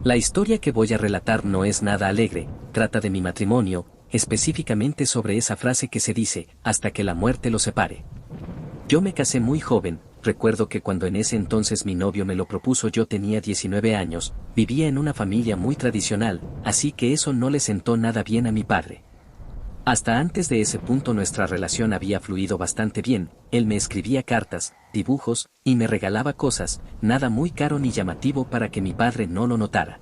La historia que voy a relatar no es nada alegre, trata de mi matrimonio, específicamente sobre esa frase que se dice, hasta que la muerte los separe. Yo me casé muy joven, recuerdo que cuando en ese entonces mi novio me lo propuso yo tenía 19 años, vivía en una familia muy tradicional, así que eso no le sentó nada bien a mi padre. Hasta antes de ese punto nuestra relación había fluido bastante bien, él me escribía cartas, dibujos, y me regalaba cosas, nada muy caro ni llamativo para que mi padre no lo notara.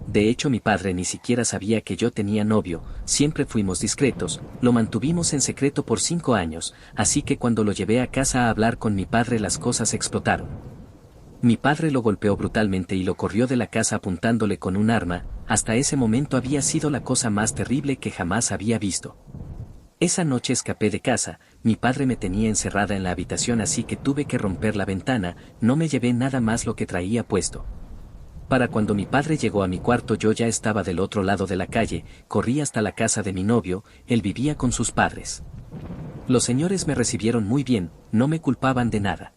De hecho mi padre ni siquiera sabía que yo tenía novio, siempre fuimos discretos, lo mantuvimos en secreto por 5 años, así que cuando lo llevé a casa a hablar con mi padre las cosas explotaron. Mi padre lo golpeó brutalmente y lo corrió de la casa apuntándole con un arma, hasta ese momento había sido la cosa más terrible que jamás había visto. Esa noche escapé de casa, mi padre me tenía encerrada en la habitación así que tuve que romper la ventana, no me llevé nada más lo que traía puesto. Para cuando mi padre llegó a mi cuarto yo ya estaba del otro lado de la calle, corrí hasta la casa de mi novio, él vivía con sus padres. Los señores me recibieron muy bien, no me culpaban de nada.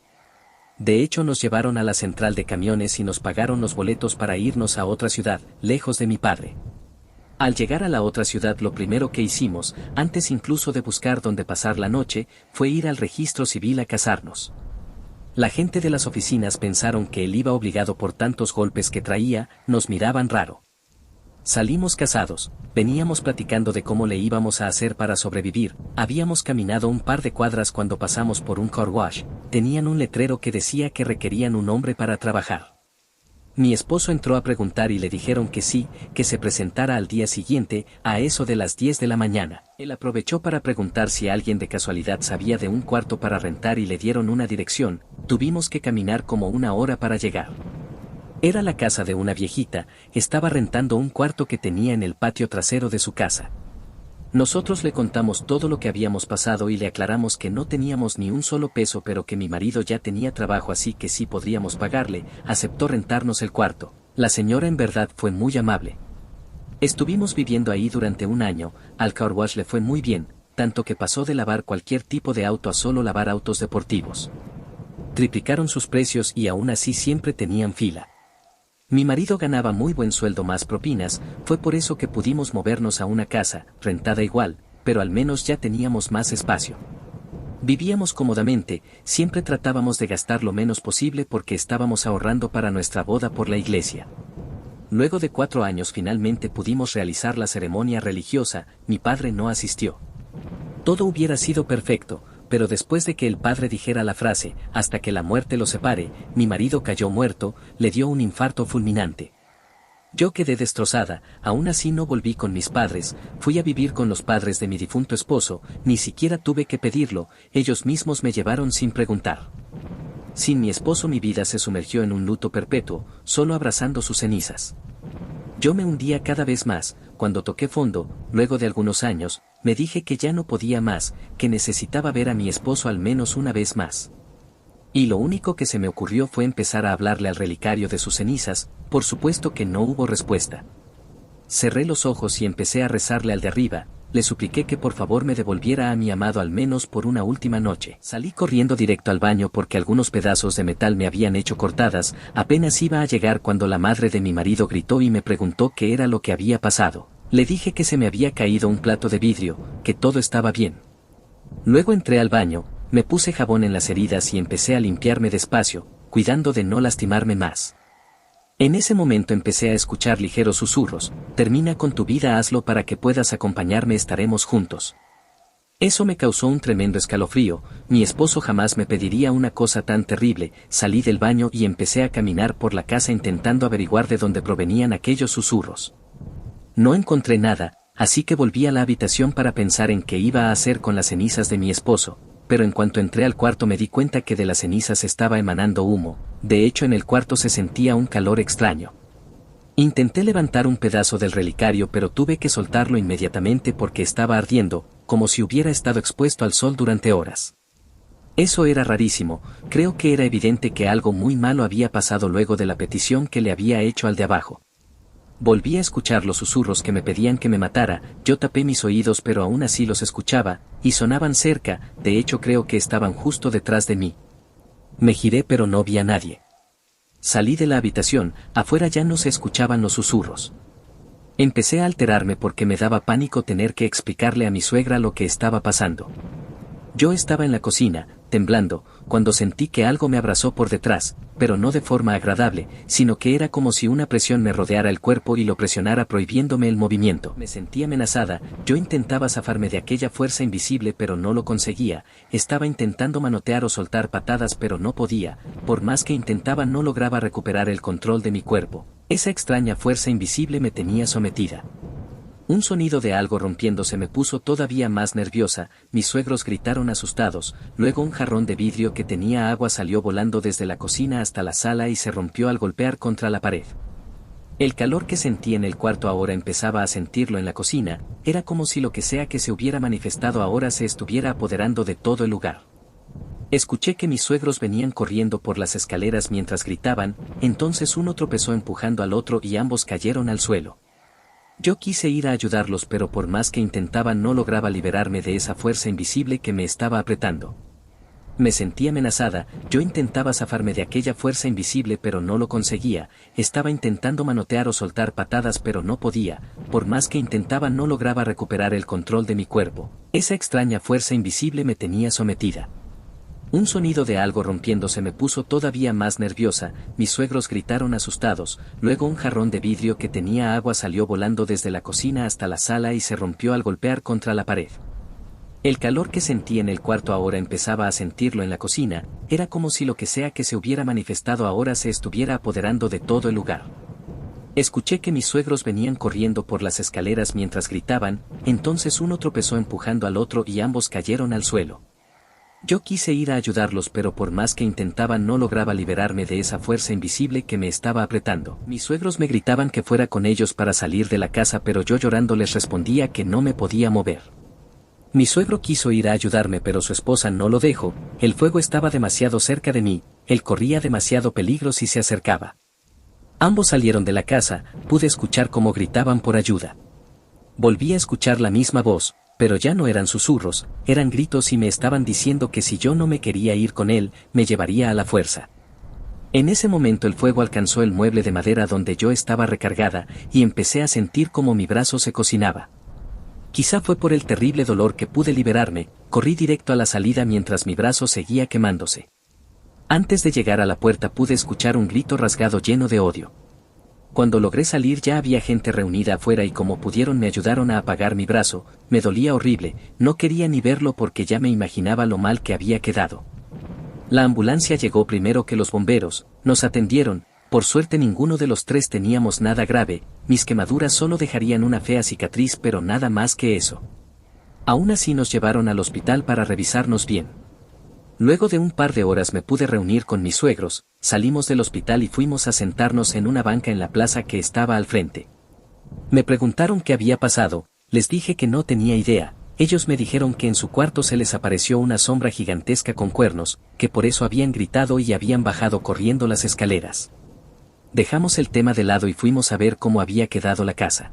De hecho nos llevaron a la central de camiones y nos pagaron los boletos para irnos a otra ciudad, lejos de mi padre. Al llegar a la otra ciudad lo primero que hicimos, antes incluso de buscar dónde pasar la noche, fue ir al registro civil a casarnos. La gente de las oficinas pensaron que él iba obligado por tantos golpes que traía, nos miraban raro. Salimos casados, veníamos platicando de cómo le íbamos a hacer para sobrevivir, habíamos caminado un par de cuadras cuando pasamos por un car wash, tenían un letrero que decía que requerían un hombre para trabajar. Mi esposo entró a preguntar y le dijeron que sí, que se presentara al día siguiente, a eso de las 10 de la mañana. Él aprovechó para preguntar si alguien de casualidad sabía de un cuarto para rentar y le dieron una dirección, tuvimos que caminar como 1 hora para llegar. Era la casa de una viejita, estaba rentando un cuarto que tenía en el patio trasero de su casa. Nosotros le contamos todo lo que habíamos pasado y le aclaramos que no teníamos ni un solo peso pero que mi marido ya tenía trabajo así que sí podríamos pagarle, aceptó rentarnos el cuarto. La señora en verdad fue muy amable. Estuvimos viviendo ahí durante 1 año, al car wash le fue muy bien, tanto que pasó de lavar cualquier tipo de auto a solo lavar autos deportivos. Triplicaron sus precios y aún así siempre tenían fila. Mi marido ganaba muy buen sueldo más propinas, fue por eso que pudimos movernos a una casa, rentada igual, pero al menos ya teníamos más espacio. Vivíamos cómodamente, siempre tratábamos de gastar lo menos posible porque estábamos ahorrando para nuestra boda por la iglesia. Luego de 4 años finalmente pudimos realizar la ceremonia religiosa, mi padre no asistió. Todo hubiera sido perfecto, pero después de que el padre dijera la frase, hasta que la muerte los separe, mi marido cayó muerto, le dio un infarto fulminante. Yo quedé destrozada, aún así no volví con mis padres, fui a vivir con los padres de mi difunto esposo, ni siquiera tuve que pedirlo, ellos mismos me llevaron sin preguntar. Sin mi esposo mi vida se sumergió en un luto perpetuo, solo abrazando sus cenizas. Yo me hundía cada vez más, cuando toqué fondo, luego de algunos años, me dije que ya no podía más, que necesitaba ver a mi esposo al menos una vez más. Y lo único que se me ocurrió fue empezar a hablarle al relicario de sus cenizas, por supuesto que no hubo respuesta. Cerré los ojos y empecé a rezarle al de arriba, le supliqué que por favor me devolviera a mi amado al menos por una última noche. Salí corriendo directo al baño porque algunos pedazos de metal me habían hecho cortadas, apenas iba a llegar cuando la madre de mi marido gritó y me preguntó qué era lo que había pasado. Le dije que se me había caído un plato de vidrio, que todo estaba bien. Luego entré al baño, me puse jabón en las heridas y empecé a limpiarme despacio, cuidando de no lastimarme más. En ese momento empecé a escuchar ligeros susurros, termina con tu vida, hazlo para que puedas acompañarme, estaremos juntos. Eso me causó un tremendo escalofrío, mi esposo jamás me pediría una cosa tan terrible, salí del baño y empecé a caminar por la casa intentando averiguar de dónde provenían aquellos susurros. No encontré nada, así que volví a la habitación para pensar en qué iba a hacer con las cenizas de mi esposo, pero en cuanto entré al cuarto me di cuenta que de las cenizas estaba emanando humo, de hecho en el cuarto se sentía un calor extraño. Intenté levantar un pedazo del relicario pero tuve que soltarlo inmediatamente porque estaba ardiendo, como si hubiera estado expuesto al sol durante horas. Eso era rarísimo, creo que era evidente que algo muy malo había pasado luego de la petición que le había hecho al de abajo. Volví a escuchar los susurros que me pedían que me matara, yo tapé mis oídos pero aún así los escuchaba, y sonaban cerca, de hecho creo que estaban justo detrás de mí. Me giré pero no vi a nadie. Salí de la habitación, afuera ya no se escuchaban los susurros. Empecé a alterarme porque me daba pánico tener que explicarle a mi suegra lo que estaba pasando. Yo estaba en la cocina, temblando, cuando sentí que algo me abrazó por detrás, pero no de forma agradable, sino que era como si una presión me rodeara el cuerpo y lo presionara prohibiéndome el movimiento. Me sentí amenazada, yo intentaba zafarme de aquella fuerza invisible pero no lo conseguía, estaba intentando manotear o soltar patadas pero no podía, por más que intentaba no lograba recuperar el control de mi cuerpo. Esa extraña fuerza invisible me tenía sometida. Un sonido de algo rompiéndose me puso todavía más nerviosa, mis suegros gritaron asustados, luego un jarrón de vidrio que tenía agua salió volando desde la cocina hasta la sala y se rompió al golpear contra la pared. El calor que sentí en el cuarto ahora empezaba a sentirlo en la cocina, era como si lo que sea que se hubiera manifestado ahora se estuviera apoderando de todo el lugar. Escuché que mis suegros venían corriendo por las escaleras mientras gritaban, entonces uno tropezó empujando al otro y ambos cayeron al suelo. Yo quise ir a ayudarlos pero por más que intentaba no lograba liberarme de esa fuerza invisible que me estaba apretando. Me sentí amenazada, yo intentaba zafarme de aquella fuerza invisible pero no lo conseguía, estaba intentando manotear o soltar patadas pero no podía, por más que intentaba no lograba recuperar el control de mi cuerpo, esa extraña fuerza invisible me tenía sometida. Un sonido de algo rompiéndose me puso todavía más nerviosa, mis suegros gritaron asustados, luego un jarrón de vidrio que tenía agua salió volando desde la cocina hasta la sala y se rompió al golpear contra la pared. El calor que sentí en el cuarto ahora empezaba a sentirlo en la cocina, era como si lo que sea que se hubiera manifestado ahora se estuviera apoderando de todo el lugar. Escuché que mis suegros venían corriendo por las escaleras mientras gritaban, entonces uno tropezó empujando al otro y ambos cayeron al suelo. Yo quise ir a ayudarlos pero por más que intentaba no lograba liberarme de esa fuerza invisible que me estaba apretando. Mis suegros me gritaban que fuera con ellos para salir de la casa pero yo llorando les respondía que no me podía mover. Mi suegro quiso ir a ayudarme pero su esposa no lo dejó, el fuego estaba demasiado cerca de mí, él corría demasiado peligro si se acercaba. Ambos salieron de la casa, pude escuchar cómo gritaban por ayuda. Volví a escuchar la misma voz, pero ya no eran susurros, eran gritos y me estaban diciendo que si yo no me quería ir con él, me llevaría a la fuerza. En ese momento el fuego alcanzó el mueble de madera donde yo estaba recargada, y empecé a sentir como mi brazo se cocinaba. Quizá fue por el terrible dolor que pude liberarme, corrí directo a la salida mientras mi brazo seguía quemándose. Antes de llegar a la puerta pude escuchar un grito rasgado lleno de odio. Cuando logré salir ya había gente reunida afuera y como pudieron me ayudaron a apagar mi brazo, me dolía horrible, no quería ni verlo porque ya me imaginaba lo mal que había quedado. La ambulancia llegó primero que los bomberos, nos atendieron, por suerte ninguno de los tres teníamos nada grave, mis quemaduras solo dejarían una fea cicatriz pero nada más que eso. Aún así nos llevaron al hospital para revisarnos bien. Luego de un par de horas me pude reunir con mis suegros, salimos del hospital y fuimos a sentarnos en una banca en la plaza que estaba al frente. Me preguntaron qué había pasado, les dije que no tenía idea, ellos me dijeron que en su cuarto se les apareció una sombra gigantesca con cuernos, que por eso habían gritado y habían bajado corriendo las escaleras. Dejamos el tema de lado y fuimos a ver cómo había quedado la casa.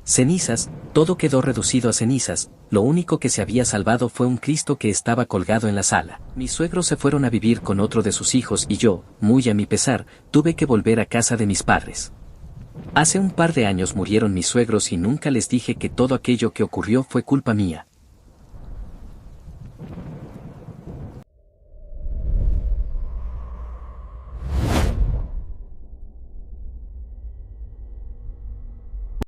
Cenizas, todo quedó reducido a cenizas, lo único que se había salvado fue un Cristo que estaba colgado en la sala. Mis suegros se fueron a vivir con otro de sus hijos y yo, muy a mi pesar, tuve que volver a casa de mis padres. Hace un par de años murieron mis suegros y nunca les dije que todo aquello que ocurrió fue culpa mía.